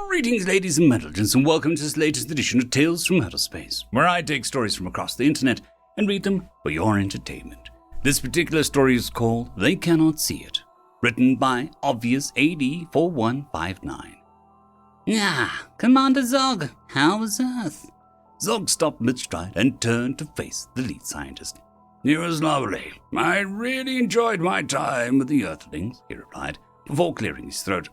Greetings, ladies and gentlemen, and welcome to this latest edition of Tales from Outer Space, where I take stories from across the internet and read them for your entertainment. This particular story is called They Cannot See It, written by Obvious AD 4159. Commander Zog, how was Earth? Zog stopped mid-stride and turned to face the lead scientist. It was lovely. I really enjoyed my time with the Earthlings, he replied, before clearing his throat.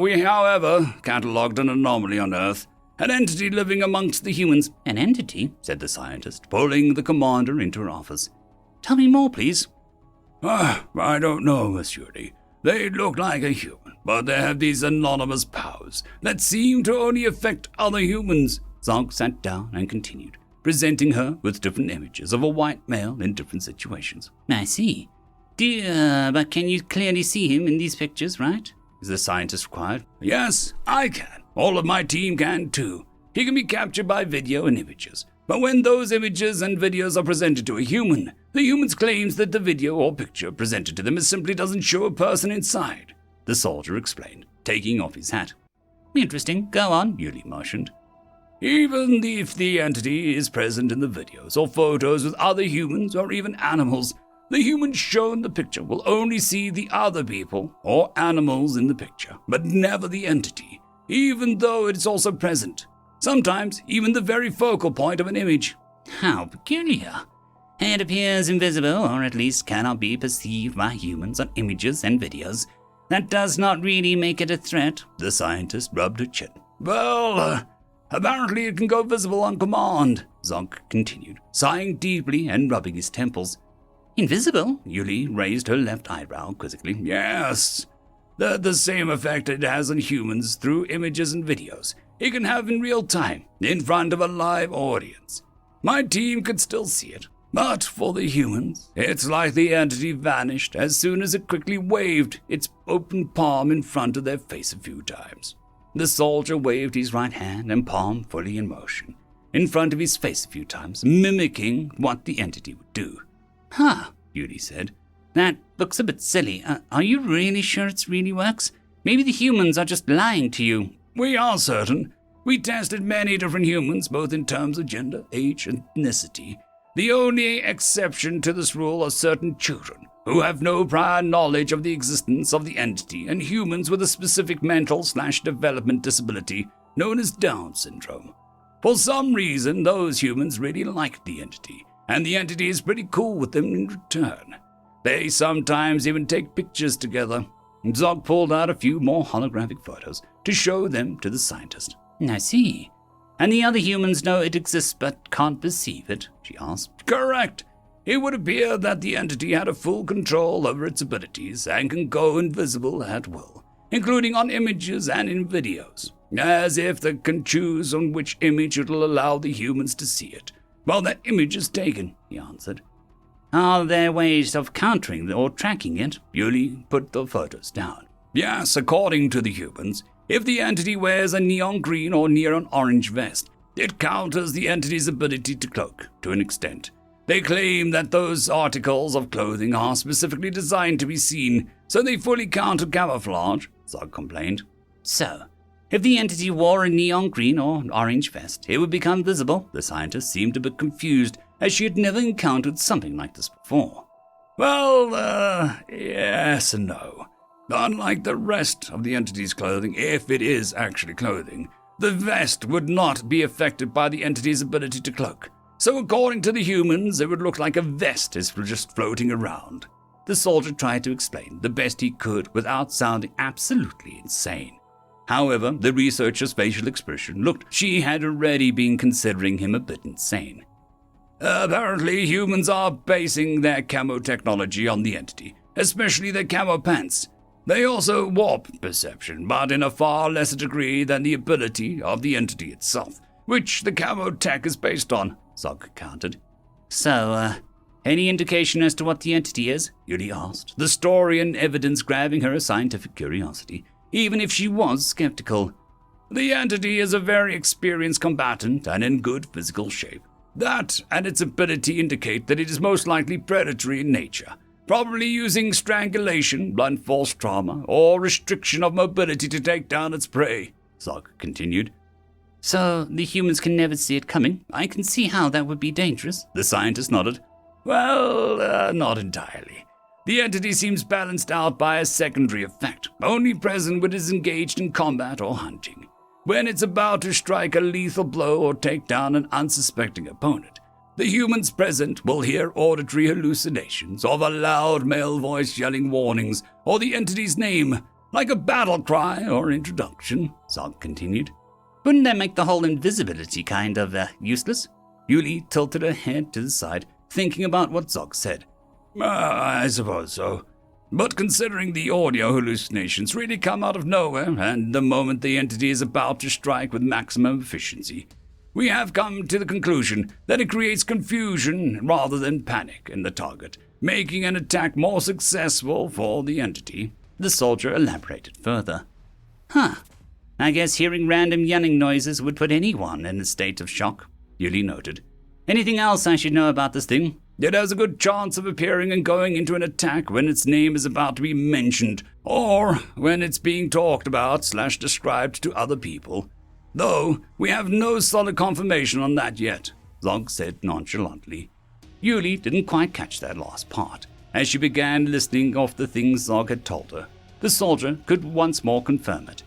We, however, catalogued an anomaly on Earth, an entity living amongst the humans. An entity? Said the scientist, pulling the commander into her office. Tell me more, please. I don't know, Monsieur Lee. They look like a human, but they have these anonymous powers that seem to only affect other humans. Zog sat down and continued, presenting her with different images of a white male in different situations. I see. But can you clearly see him in these pictures, right? The scientist inquired. Yes, I can. All of my team can too. He can be captured by video and images. But when those images and videos are presented to a human, the human claims that the video or picture presented to them simply doesn't show a person inside, the soldier explained, taking off his hat. Interesting. Go on, Yuli motioned. Even if the entity is present in the videos or photos with other humans or even animals, the human shown in the picture will only see the other people or animals in the picture, but never the entity, even though it is also present. Sometimes even the very focal point of an image. How peculiar. It appears invisible, or at least cannot be perceived by humans on images and videos. That does not really make it a threat, the scientist rubbed her chin. Well, apparently it can go visible on command, Zonk continued, sighing deeply and rubbing his temples. Invisible? Yuli raised her left eyebrow quizzically. Yes. The same effect it has on humans through images and videos. It can have in real time, in front of a live audience. My team could still see it. But for the humans, it's like the entity vanished as soon as it quickly waved its open palm in front of their face a few times. The soldier waved his right hand and palm fully in motion, in front of his face a few times, mimicking what the entity would do. Yuli said. That looks a bit silly. Are you really sure it really works? Maybe the humans are just lying to you. We are certain. We tested many different humans, both in terms of gender, age, and ethnicity. The only exception to this rule are certain children, who have no prior knowledge of the existence of the entity, and humans with a specific mental/development disability known as Down syndrome. For some reason, those humans really liked the entity, and the entity is pretty cool with them in return. They sometimes even take pictures together. Zog pulled out a few more holographic photos to show them to the scientist. I see. And the other humans know it exists but can't perceive it, she asked. Correct. It would appear that the entity had a full control over its abilities and can go invisible at will, including on images and in videos, as if they can choose on which image it will allow the humans to see it. While that image is taken, he answered. Are there ways of countering or tracking it? Yuli put the photos down. Yes, according to the humans, if the entity wears a neon green or neon orange vest, it counters the entity's ability to cloak to an extent. They claim that those articles of clothing are specifically designed to be seen, so they fully counter camouflage, Zog complained. So, if the entity wore a neon green or orange vest, it would become visible. The scientist seemed a bit confused, as she had never encountered something like this before. Well, yes and no. Unlike the rest of the entity's clothing, if it is actually clothing, the vest would not be affected by the entity's ability to cloak. So according to the humans, it would look like a vest is just floating around. The soldier tried to explain the best he could without sounding absolutely insane. However, the researcher's facial expression looked she had already been considering him a bit insane. Apparently, humans are basing their camo technology on the entity, especially their camo pants. They also warp perception, but in a far lesser degree than the ability of the entity itself, which the camo tech is based on, Zog countered. So, any indication as to what the entity is? Yuli asked, the story and evidence grabbing her scientific curiosity, even if she was skeptical. The entity is a very experienced combatant and in good physical shape. That and its ability indicate that it is most likely predatory in nature, probably using strangulation, blunt force trauma, or restriction of mobility to take down its prey, Zog continued. So the humans can never see it coming? I can see how that would be dangerous. The scientist nodded. Well, not entirely. The entity seems balanced out by a secondary effect, only present when it is engaged in combat or hunting. When it's about to strike a lethal blow or take down an unsuspecting opponent, the humans present will hear auditory hallucinations of a loud male voice yelling warnings or the entity's name, like a battle cry or introduction, Zog continued. Wouldn't that make the whole invisibility kind of useless? Yuli tilted her head to the side, thinking about what Zog said. I suppose so. But considering the audio hallucinations really come out of nowhere, and the moment the entity is about to strike with maximum efficiency, we have come to the conclusion that it creates confusion rather than panic in the target, making an attack more successful for the entity. The soldier elaborated further. I guess hearing random yelling noises would put anyone in a state of shock, Yuli noted. Anything else I should know about this thing? It has a good chance of appearing and going into an attack when its name is about to be mentioned, or when it's being talked about / described to other people. Though we have no solid confirmation on that yet, Zog said nonchalantly. Yuli didn't quite catch that last part. As she began listing off the things Zog had told her, the soldier could once more confirm it.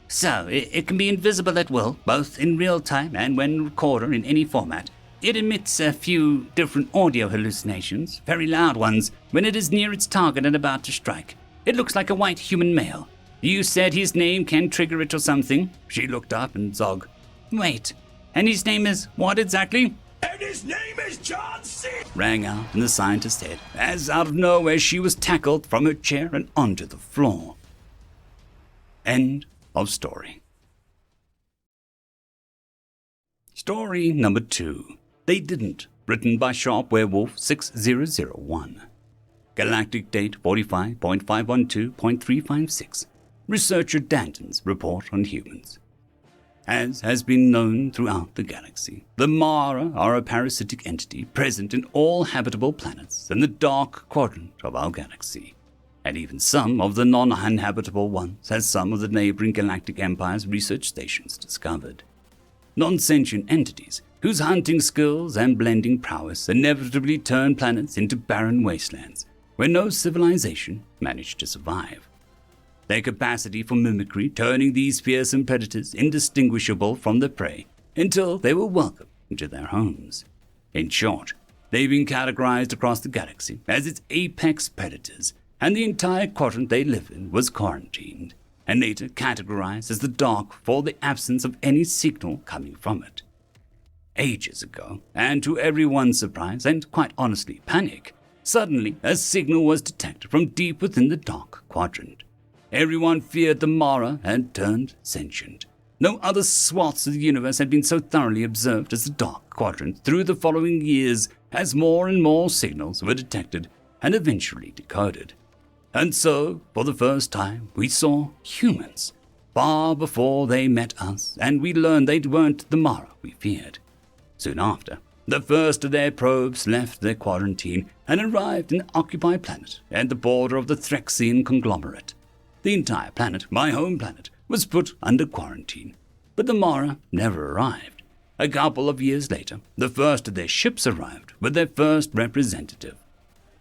So, it can be invisible at will, both in real time and when recorded in any format. It emits a few different audio hallucinations, very loud ones, when it is near its target and about to strike. It looks like a white human male. You said his name can trigger it or something? She looked up and Zog. Wait, and his name is what exactly? And his name is John C. Rang out in the scientist's head, as out of nowhere she was tackled from her chair and onto the floor. End of story. Story number 2. They Didn't, written by Sharp Werewolf 6001. Galactic date 45.512.356. Researcher Danton's report on humans. As has been known throughout the galaxy, the Mara are a parasitic entity present in all habitable planets in the dark quadrant of our galaxy, and even some of the non-inhabitable ones, as some of the neighboring galactic empires' research stations discovered. Non-sentient entities whose hunting skills and blending prowess inevitably turn planets into barren wastelands where no civilization managed to survive. Their capacity for mimicry turning these fearsome predators indistinguishable from their prey until they were welcomed into their homes. In short, they've been categorized across the galaxy as its apex predators, and the entire quadrant they live in was quarantined, and later categorized as the dark for the absence of any signal coming from it. Ages ago, and to everyone's surprise and quite honestly panic, suddenly a signal was detected from deep within the dark quadrant. Everyone feared the Mara had turned sentient. No other swaths of the universe had been so thoroughly observed as the dark quadrant through the following years as more and more signals were detected and eventually decoded. And so, for the first time, we saw humans, far before they met us, and we learned they weren't the Mara we feared. Soon after, the first of their probes left their quarantine and arrived in an occupied planet at the border of the Threxian conglomerate. The entire planet, my home planet, was put under quarantine, but the Mara never arrived. A couple of years later, the first of their ships arrived with their first representative.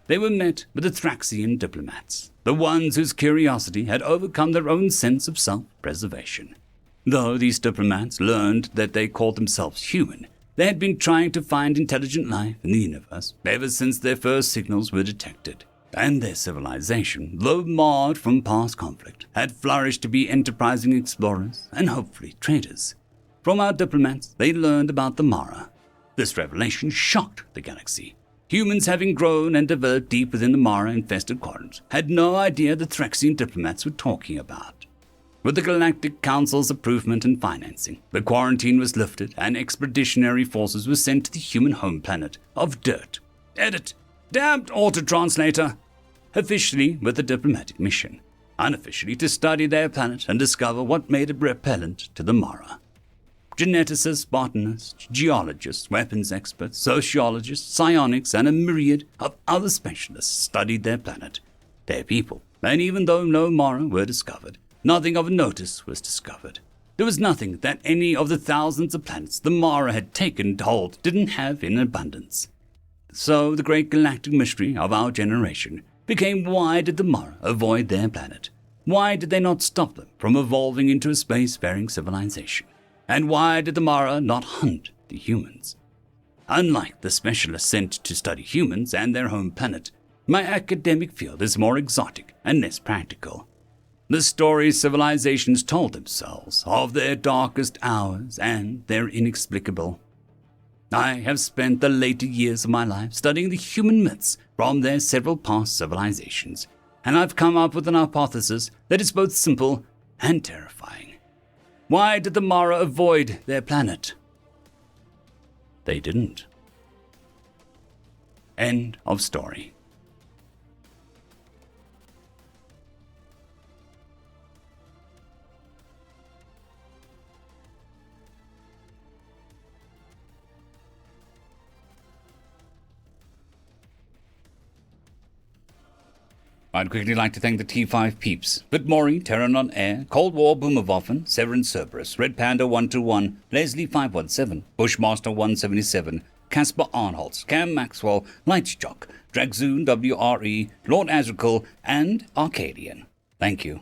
They were met with the Thraxian diplomats, the ones whose curiosity had overcome their own sense of self-preservation. Though these diplomats learned that they called themselves human, they had been trying to find intelligent life in the universe ever since their first signals were detected. And their civilization, though marred from past conflict, had flourished to be enterprising explorers and hopefully traders. From our diplomats, they learned about the Mara. This revelation shocked the galaxy. Humans, having grown and developed deep within the Mara-infested quadrant, had no idea the Threxian diplomats were talking about. With the Galactic Council's approval and financing, the quarantine was lifted and expeditionary forces were sent to the human home planet of Dirt. Edit. Damned auto-translator! Officially with a diplomatic mission, unofficially to study their planet and discover what made it repellent to the Mara. Geneticists, botanists, geologists, weapons experts, sociologists, psionics, and a myriad of other specialists studied their planet, their people, and even though no Mara were discovered, nothing of notice was discovered. There was nothing that any of the thousands of planets the Mara had taken hold didn't have in abundance. So the great galactic mystery of our generation became, why did the Mara avoid their planet? Why did they not stop them from evolving into a spacefaring civilization? And why did the Mara not hunt the humans? Unlike the specialists sent to study humans and their home planet, my academic field is more exotic and less practical. The stories civilizations told themselves of their darkest hours and their inexplicable. I have spent the later years of my life studying the human myths from their several past civilizations, and I've come up with an hypothesis that is both simple and terrifying. Why did the Mara avoid their planet? They didn't. End of story. I'd quickly like to thank the T5 peeps: Vitmori, Terran on Air, Cold War Boomerwaffen, Severin Cerberus, Red Panda 121, Leslie 517, Bushmaster 177, Caspar Arnholtz, Cam Maxwell, Lightsjock, Dragzoon WRE, Lord Azrakul, and Arcadian. Thank you.